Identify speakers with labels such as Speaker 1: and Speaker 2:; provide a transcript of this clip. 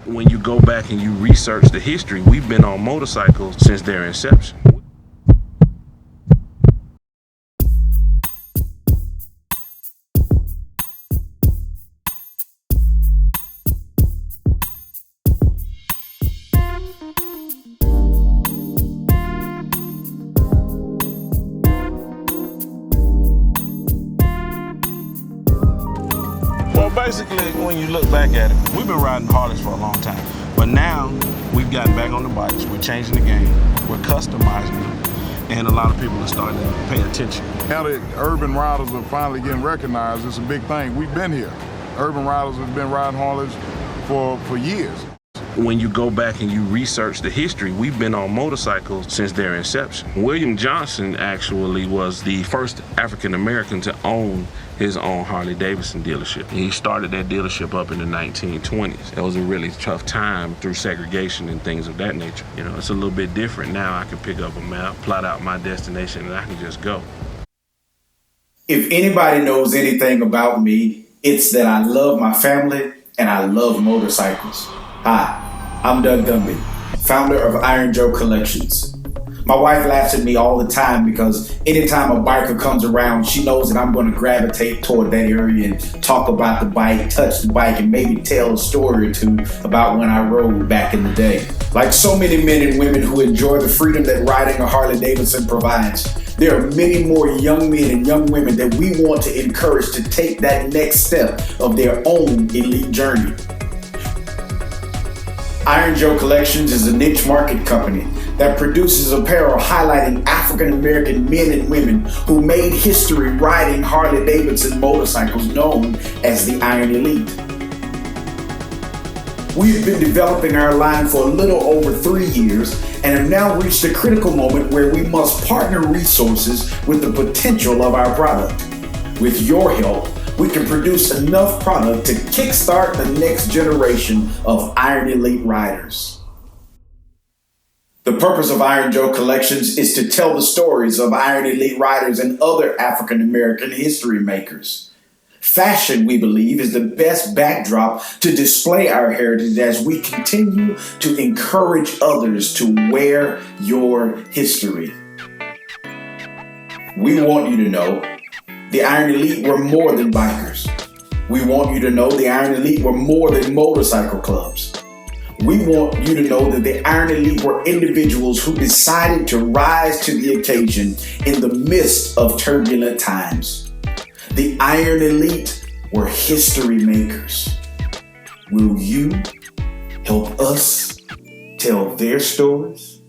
Speaker 1: When you go back and you research the history, we've been on motorcycles since their inception. Well, basically, when you look back at it, we've been riding Harleys for a long time. But now, we've gotten back on the bikes, we're changing the game, we're customizing them, and a lot of people are starting to pay attention.
Speaker 2: Now that urban riders are finally getting recognized, it's a big thing. We've been here. Urban riders have been riding Harleys for years.
Speaker 1: When you go back and you research the history, we've been on motorcycles since their inception. William Johnson actually was the first African American to own his own Harley-Davidson dealership. He started that dealership up in the 1920s. That was a really tough time through segregation and things of that nature. You know, it's a little bit different now. I can pick up a map, plot out my destination, and I can just go.
Speaker 3: If anybody knows anything about me, it's that I love my family and I love motorcycles. Hi, I'm Doug Dumby, founder of Iron Joe Collections. My wife laughs at me all the time because anytime a biker comes around, she knows that I'm going to gravitate toward that area and talk about the bike, touch the bike, and maybe tell a story or two about when I rode back in the day. Like so many men and women who enjoy the freedom that riding a Harley-Davidson provides, there are many more young men and young women that we want to encourage to take that next step of their own elite journey. Iron Joe Collections is a niche market company that produces apparel highlighting African American men and women who made history riding Harley-Davidson motorcycles known as the Iron Elite. We've been developing our line for a little over 3 years and have now reached a critical moment where we must partner resources with the potential of our product. With your help, we can produce enough product to kickstart the next generation of Iron Elite riders. The purpose of Iron Joe Collections is to tell the stories of Iron Elite riders and other African American history makers. Fashion, we believe, is the best backdrop to display our heritage as we continue to encourage others to wear your history. We want you to know the Iron Elite were more than bikers. We want you to know the Iron Elite were more than motorcycle clubs. We want you to know that the Iron Elite were individuals who decided to rise to the occasion in the midst of turbulent times. The Iron Elite were history makers. Will you help us tell their stories?